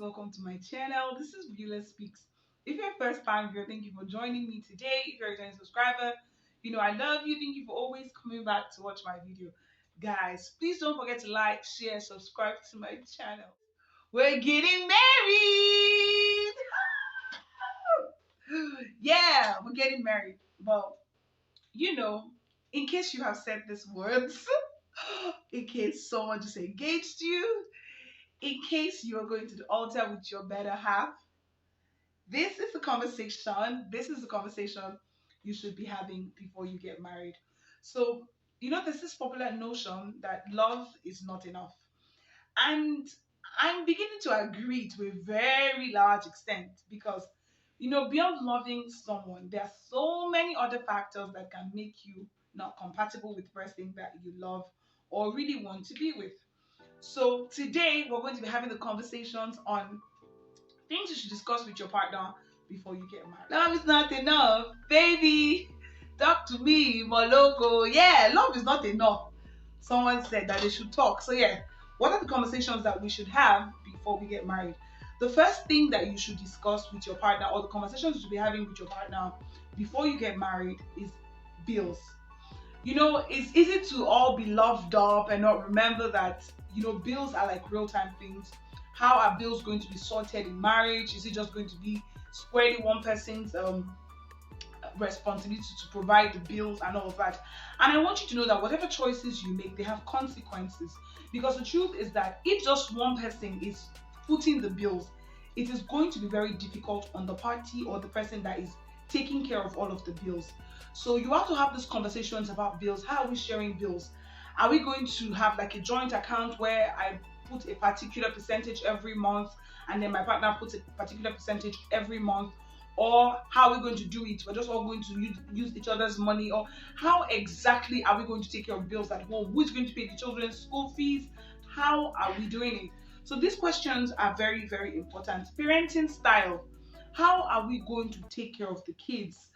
welcome to my channel. This is Beulah Speaks. If you're a first time viewer, thank you for joining me today. If you're a returning subscriber, you know I love you. Thank you for always coming back to watch my video. Guys, please don't forget to like, share, subscribe to my channel. We're getting married! Yeah, we're getting married. But, you know, in case you have said these words, in case someone just engaged you, in case you are going to the altar with your better half, this is the conversation. This is the conversation you should be having before you get married. So, there's this popular notion that love is not enough. And I'm beginning to agree to a very large extent because, beyond loving someone, there are so many other factors that can make you not compatible with the person that you love or really want to be with. So today we're going to be having the conversations on things you should discuss with your partner before you get married. Love is not enough, baby. Talk to me, Moloko. Yeah, love is not enough. Someone said that they should talk. So yeah, what are the conversations that we should have before we get married? The first thing that you should discuss with your partner, or the conversations you should be having with your partner before you get married, is bills. It's easy to all be loved up and not remember that, bills are like real-time things. How are bills going to be sorted in marriage? Is it just going to be squarely one person's responsibility to provide the bills and all of that? And I want you to know that whatever choices you make, they have consequences. Because the truth is that if just one person is footing the bills, it is going to be very difficult on the party or the person that is taking care of all of the bills. So you have to have these conversations about bills. How are we sharing bills? Are we going to have like a joint account where I put a particular percentage every month and then my partner puts a particular percentage every month? Or how are we going to do it? We're just all going to use each other's money? Or how exactly are we going to take care of bills at home? Who's going to pay the children's school fees? How are we doing it? So these questions are very, very important. Parenting style. How are we going to take care of the kids?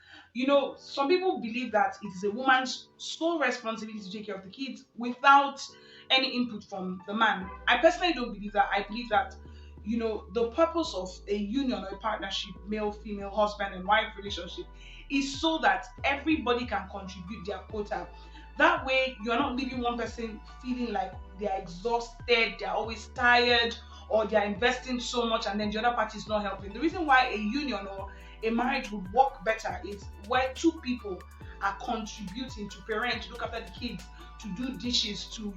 Some people believe that it is a woman's sole responsibility to take care of the kids without any input from the man. I personally don't believe that. I believe that, the purpose of a union or a partnership, male, female, husband and wife relationship, is so that everybody can contribute their quota. That way, you're not leaving one person feeling like they're exhausted, they're always tired, or they're investing so much and then the other party is not helping. The reason why a union or a marriage would work better is where two people are contributing to parent, to look after the kids, to do dishes, to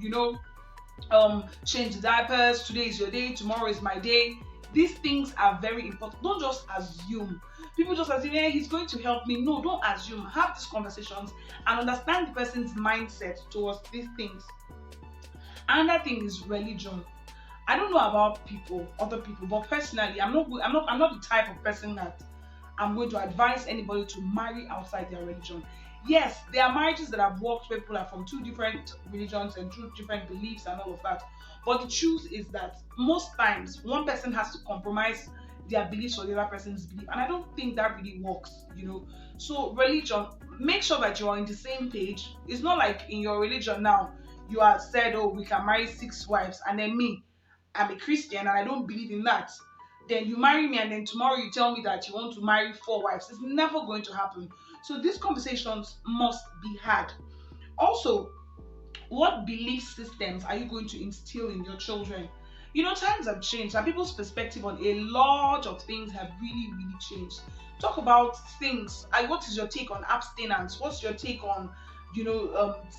change the diapers. Today is your day, tomorrow is my day. These things are very important. Don't just assume. People just assume, hey, he's going to help me. No, don't assume. Have these conversations and understand the person's mindset towards these things. Another thing is religion. I don't know about other people, but personally, I'm not the type of person that I'm going to advise anybody to marry outside their religion. Yes, there are marriages that have worked where people are from two different religions and two different beliefs and all of that. But the truth is that most times one person has to compromise their beliefs for the other person's belief, and I don't think that really works. So religion, make sure that you are on the same page. It's not like in your religion now you are said, oh, we can marry 6 wives, and then me, I'm a Christian and I don't believe in that. Then you marry me and then tomorrow you tell me that you want to marry 4 wives. It's never going to happen. So these conversations must be had. Also, what belief systems are you going to instill in your children? Times have changed and people's perspective on a lot of things have really, really changed. Talk about things. What is your take on abstinence? What's your take on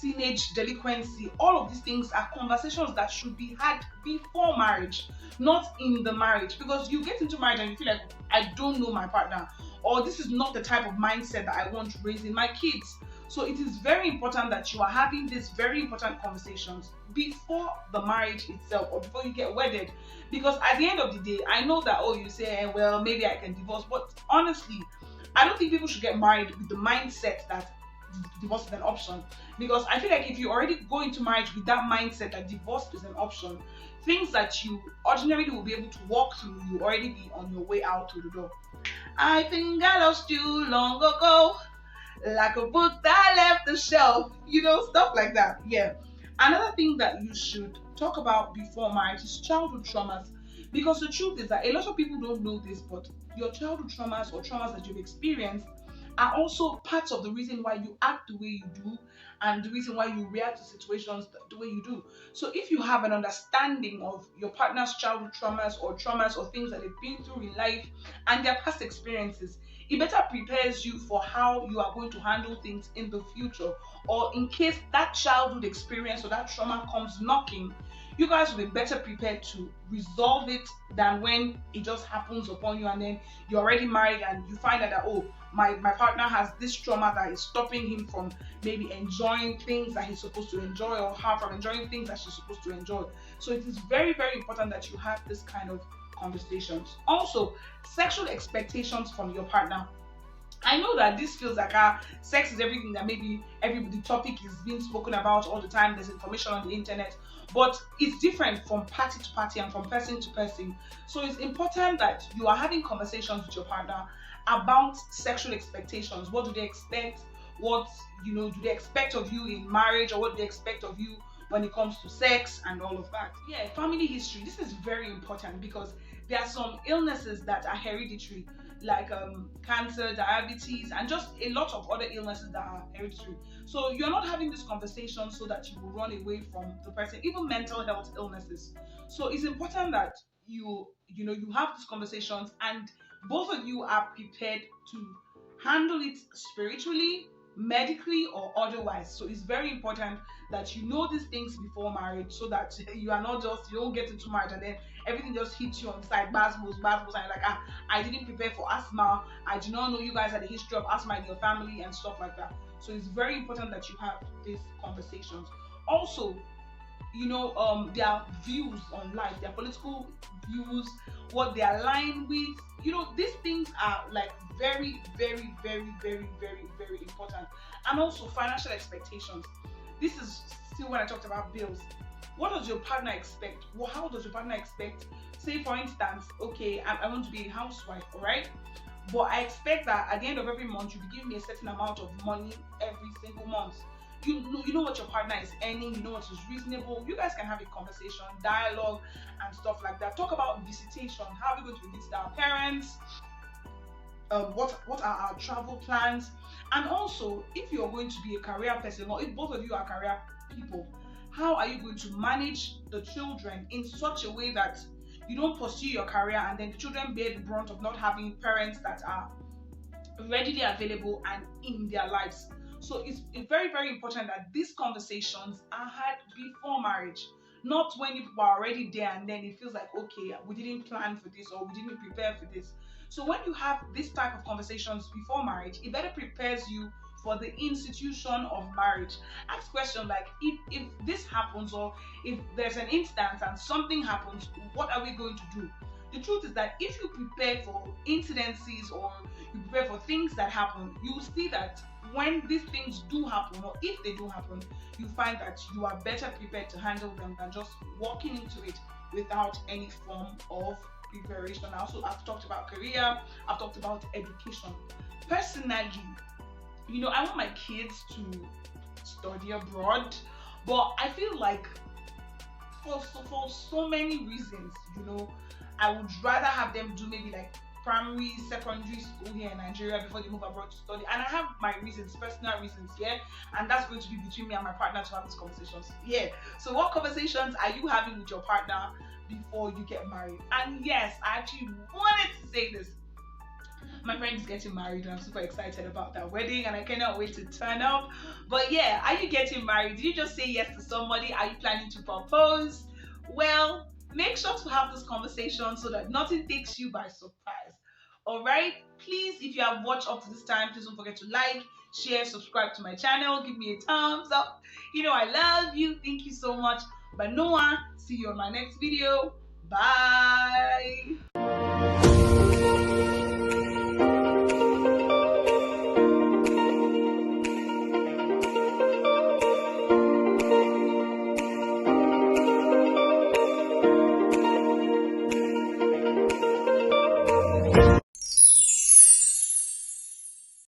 teenage delinquency? All of these things are conversations that should be had before marriage, not in the marriage, because you get into marriage and you feel like, I don't know my partner, or this is not the type of mindset that I want raising my kids. So it is very important that you are having these very important conversations before the marriage itself or before you get wedded, because at the end of the day, I know that, you say, well, maybe I can divorce, but honestly, I don't think people should get married with the mindset that divorce is an option, because I feel like if you already go into marriage with that mindset that divorce is an option, things that you ordinarily will be able to walk through, you already be on your way out to the door. I think I lost you long ago, like a book that left the shelf, stuff like that. Yeah. Another thing that you should talk about before marriage is childhood traumas. Because the truth is that a lot of people don't know this, but your childhood traumas or traumas that you've experienced are also parts of the reason why you act the way you do and the reason why you react to situations the way you do. So if you have an understanding of your partner's childhood traumas or things that they've been through in life and their past experiences, it better prepares you for how you are going to handle things in the future, or in case that childhood experience or that trauma comes knocking, you guys will be better prepared to resolve it than when it just happens upon you and then you're already married and you find out that, oh, my partner has this trauma that is stopping him from maybe enjoying things that he's supposed to enjoy, or her from enjoying things that she's supposed to enjoy. So it is very, very important that you have this kind of conversations. Also, sexual expectations from your partner. I know that this feels like sex is everything, that maybe the topic is being spoken about all the time. There's information on the internet, but it's different from party to party and from person to person. So it's important that you are having conversations with your partner about sexual expectations. What do they expect? What do they expect of you in marriage, or what do they expect of you when it comes to sex and all of that? Yeah, family history. This is very important because there are some illnesses that are hereditary, like cancer, diabetes, and just a lot of other illnesses that are hereditary. So you're not having this conversation so that you will run away from the person, even mental health illnesses. So it's important that you have these conversations and both of you are prepared to handle it spiritually, medically, or otherwise. So it's very important that you know these things before marriage, so that you don't get into marriage and then everything just hits you on the side, basbos, and you're like, I didn't prepare for asthma. I do not know you guys had a history of asthma in your family and stuff like that. So it's very important that you have these conversations. Also, their views on life, their political views, what they align with. These things are like very, very, very, very, very, very important. And also financial expectations. This is still when I talked about bills. What does your partner expect? Well, how does your partner expect? Say, for instance, okay, I want to be a housewife, all right? But I expect that at the end of every month, you be giving me a certain amount of money every single month. You know what your partner is earning, you know what is reasonable. You guys can have a conversation, dialogue, and stuff like that. Talk about visitation. How are we going to visit our parents? What are our travel plans? And also, if you're going to be a career person, or if both of you are career people, how are you going to manage the children in such a way that you don't pursue your career and then the children bear the brunt of not having parents that are readily available and in their lives? So it's very, very important that these conversations are had before marriage, not when you are already there and then it feels like, okay, we didn't plan for this or we didn't prepare for this. So when you have this type of conversations before marriage, it better prepares you for the institution of marriage. Ask questions like, if this happens, or if there's an instance and something happens, what are we going to do? The truth is that if you prepare for incidences, or you prepare for things that happen, you will see that when these things do happen, or if they do happen, you find that you are better prepared to handle them than just walking into it without any form of preparation. I've talked about career, I've talked about education. Personally, I want my kids to study abroad, but I feel like for so many reasons, I would rather have them do maybe like primary, secondary school here in Nigeria before they move abroad to study. And I have my reasons, personal reasons, yeah. And that's going to be between me and my partner to have these conversations. Yeah. So what conversations are you having with your partner before you get married? And yes, I actually wanted to say this. My friend is getting married and I'm super excited about that wedding and I cannot wait to turn up. But yeah, are you getting married? Did you just say yes to somebody? Are you planning to propose? Well, make sure to have this conversation so that nothing takes you by surprise. Alright? Please, if you have watched up to this time, please don't forget to like, share, subscribe to my channel, give me a thumbs up. I love you. Thank you so much. But Noah, see you on my next video. Bye.